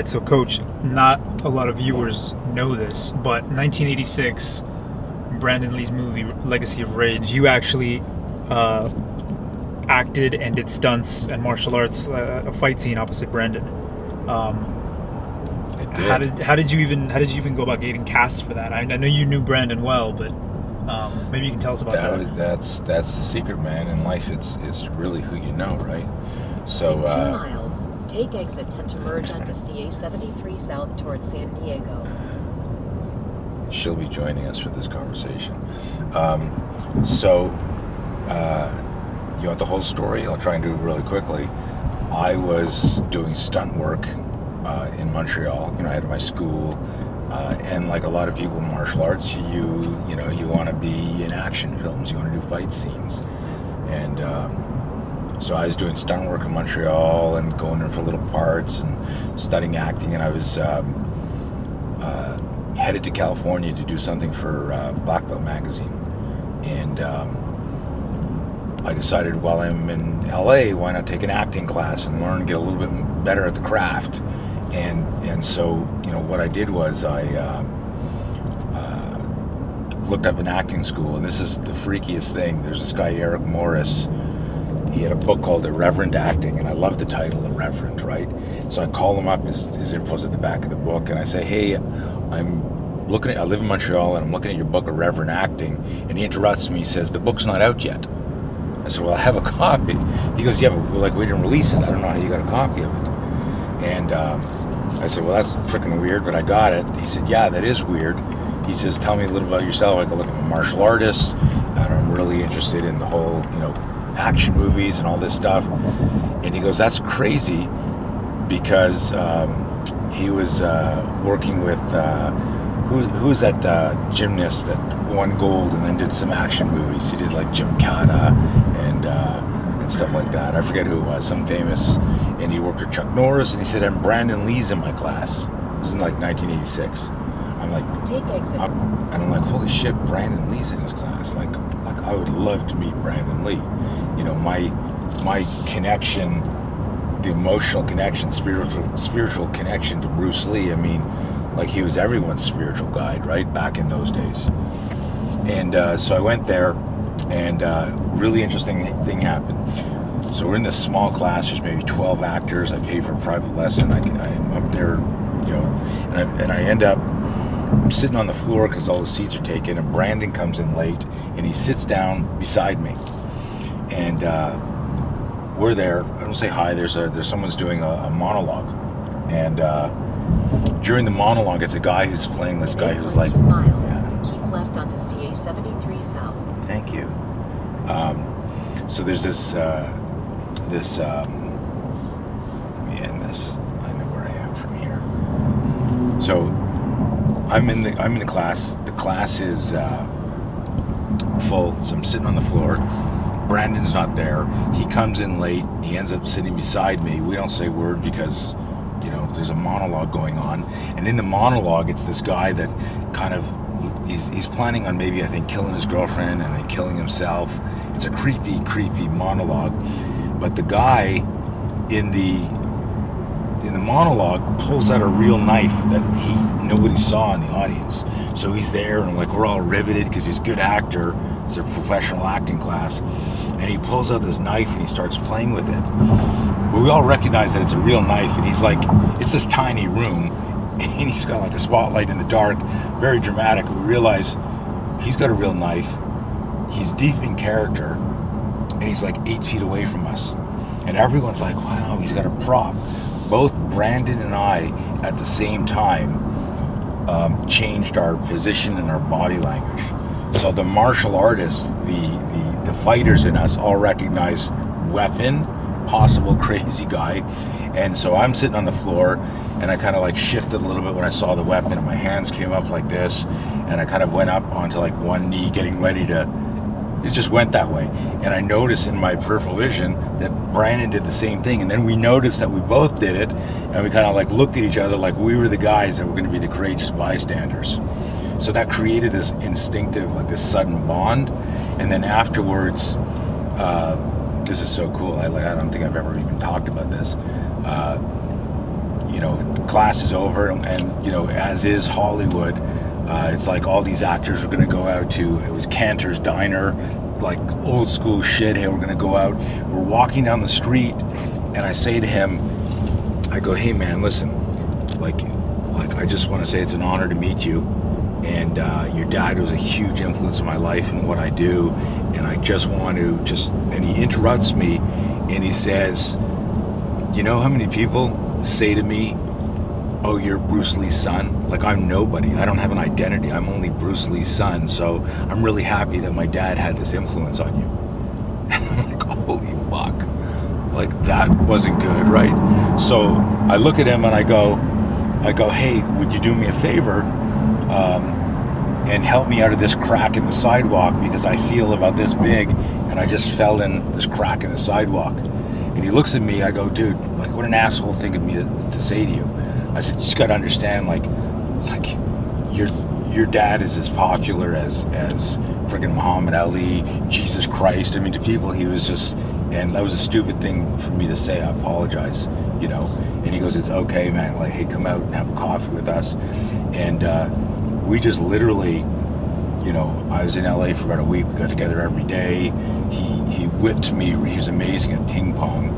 right, so Coach, not a lot of viewers know this, but 1986, Brandon Lee's movie Legacy of Rage, you actually acted and did stunts and martial arts, a fight scene opposite Brandon. I did. How did you even go about getting cast for that? I know you knew Brandon well, but maybe you can tell us about that. That's the secret, man. In life, it's really who you know, right? So. In 2 miles, take exit 10 to merge onto CA 73 south towards San Diego. She'll be joining us for this conversation. You want the whole story? I'll try and do it really quickly. I was doing stunt work in Montreal. I had my school, and like a lot of people in martial arts, you want to be in action films. You want to do fight scenes, and so I was doing stunt work in Montreal and going in for little parts and studying acting. And I was headed to California to do something for Black Belt magazine, and I decided while I'm in LA, why not take an acting class and learn and get a little bit better at the craft. And so, what I did was I looked up an acting school, and this is the freakiest thing. There's this guy, Eric Morris. He had a book called Irreverent Acting, and I love the title, Irreverent, right? So I call him up, his info's at the back of the book, and I say, hey, I live in Montreal, and I'm looking at your book, Irreverent Acting, and he interrupts me, he says, the book's not out yet. I said, well, I have a copy. He goes, yeah, but we didn't release it. I don't know how you got a copy of it. And I said, well, that's freaking weird, but I got it. He said, yeah, that is weird. He says, tell me a little about yourself. I go, look, I'm a martial artist, and I'm really interested in the whole, action movies and all this stuff. And he goes, that's crazy, because he was working with, who's that gymnast that won gold and then did some action movies? He did like Gymkata and stuff like that. I forget who it was, some famous, and he worked with Chuck Norris, and he said, and Brandon Lee's in my class. This is in like 1986. I'm like, take exit. And I'm like, holy shit, Brandon Lee's in his class. Like I would love to meet Brandon Lee. My connection, the emotional connection, spiritual connection to Bruce Lee. I mean, like he was everyone's spiritual guide, right? Back in those days. And so I went there, and really interesting thing happened. So we're in this small class. There's maybe 12 actors. I paid for a private lesson. I'm up there, and I end up sitting on the floor because all the seats are taken. And Brandon comes in late, and he sits down beside me. And we're there. I don't say hi. There's someone's doing a monologue, and during the monologue, it's a guy who's playing this guy who's like 2 miles. Keep left onto CA 73 south. Thank you. So there's this. Let me end this. I know where I am from here. So I'm in the class. The class is full. So I'm sitting on the floor. Brandon's not there. He comes in late. He ends up sitting beside me. We don't say a word because there's a monologue going on, and in the monologue, it's this guy that kind of he's planning on maybe, I think, killing his girlfriend and then killing himself. It's a creepy monologue. But the guy in the monologue pulls out a real knife that nobody saw in the audience. So he's there, and we're all riveted because he's a good actor. It's a professional acting class, and he pulls out this knife and he starts playing with it. But we all recognize that it's a real knife, and he's like, it's this tiny room, and he's got like a spotlight in the dark, very dramatic. We realize he's got a real knife. He's deep in character, and he's like 8 feet away from us, and everyone's like, wow, he's got a prop. Both Brandon and I at the same time changed our position and our body language. So the martial artists, the fighters in us all recognized weapon, possible crazy guy. And so I'm sitting on the floor, and I kind of like shifted a little bit when I saw the weapon, and my hands came up like this, and I kind of went up onto like one knee, getting ready to, it just went that way. And I noticed in my peripheral vision that Brandon did the same thing, and then we noticed that we both did it, and we kind of like looked at each other like we were the guys that were going to be the courageous bystanders. So that created this instinctive, like this sudden bond. And then afterwards, this is so cool. I don't think I've ever even talked about this. class is over, and as is Hollywood, it's like all these actors are going to go out to, it was Cantor's Diner, like old school shit. Hey, we're going to go out. We're walking down the street, and I say to him, I go, hey man, listen, like I just want to say it's an honor to meet you, and your dad was a huge influence in my life and what I do, and I just want to and he interrupts me, and he says, you know how many people say to me, oh, you're Bruce Lee's son? Like, I'm nobody. I don't have an identity. I'm only Bruce Lee's son. So I'm really happy that my dad had this influence on you. And I'm like, holy fuck. Like, that wasn't good, right? So I look at him and I go, hey, would you do me a favor and help me out of this crack in the sidewalk, because I feel about this big and I just fell in this crack in the sidewalk. And he looks at me, I go, dude, like, what an asshole thing of me to say to you. I said, you just got to understand, like your dad is as popular as friggin' Muhammad Ali, Jesus Christ. I mean, to people, he was just, and that was a stupid thing for me to say. I apologize, And he goes, it's okay, man. Like, hey, come out and have a coffee with us. And we just literally, I was in LA for about a week. We got together every day. He whipped me. He was amazing at ping pong.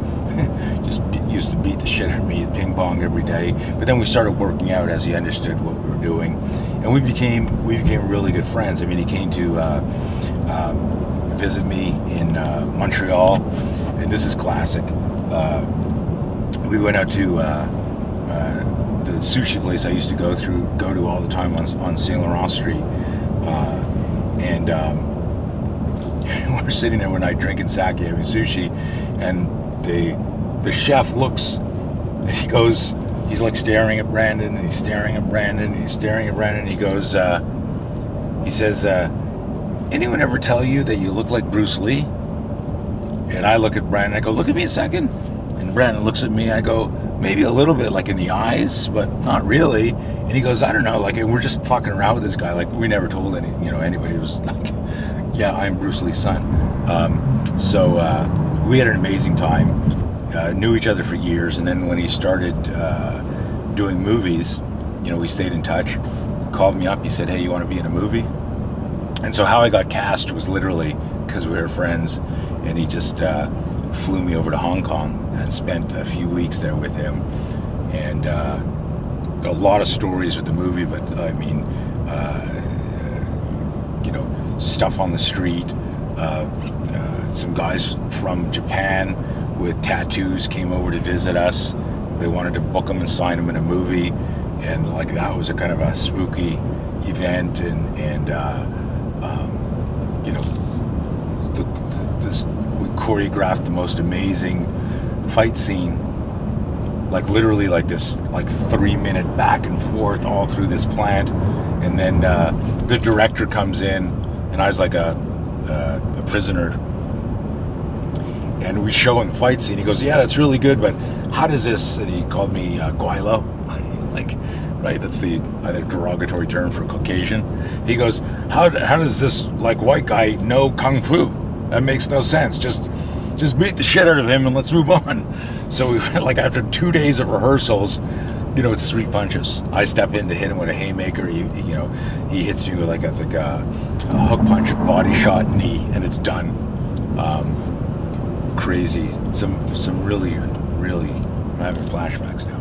Used to beat the shit out of me at ping pong every day. But then we started working out as he understood what we were doing, and we became really good friends. I mean, he came to visit me in Montreal, and this is classic. We went out to the sushi place I used to go to all the time on Saint Laurent Street, and we're sitting there one night drinking sake, having sushi, and the chef looks, and he goes, he's like staring at Brandon, and he's staring at Brandon, and he's staring at Brandon, and he goes, he says, anyone ever tell you that you look like Bruce Lee? And I look at Brandon, I go, look at me a second. And Brandon looks at me, I go, maybe a little bit, like in the eyes, but not really. And he goes, I don't know, like, we're just fucking around with this guy. Like, we never told anybody. It was like, yeah, I'm Bruce Lee's son. So we had an amazing time. Knew each other for years, and then when he started doing movies, we stayed in touch. Called me up, he said, hey, you want to be in a movie? And so how I got cast was literally because we were friends, and he just flew me over to Hong Kong and spent a few weeks there with him, and got a lot of stories with the movie, but I mean, stuff on the street. Some guys from Japan with tattoos came over to visit us. They wanted to book them and sign them in a movie, and like that was a kind of a spooky event. And we choreographed the most amazing fight scene, like literally like this, like 3-minute back and forth all through this plant, and then the director comes in, and I was like a prisoner. And we show him the fight scene. He goes, yeah, that's really good, but how does this, and he called me Guaylo, like, right, that's the either derogatory term for Caucasian. He goes, how does this, like, white guy know Kung Fu? That makes no sense. Just beat the shit out of him and let's move on. So we went, like, after 2 days of rehearsals, it's 3 punches. I step in to hit him with a haymaker. He hits me with like a hook punch, body shot, knee, and it's done. Crazy. Some really, really, I'm having flashbacks now.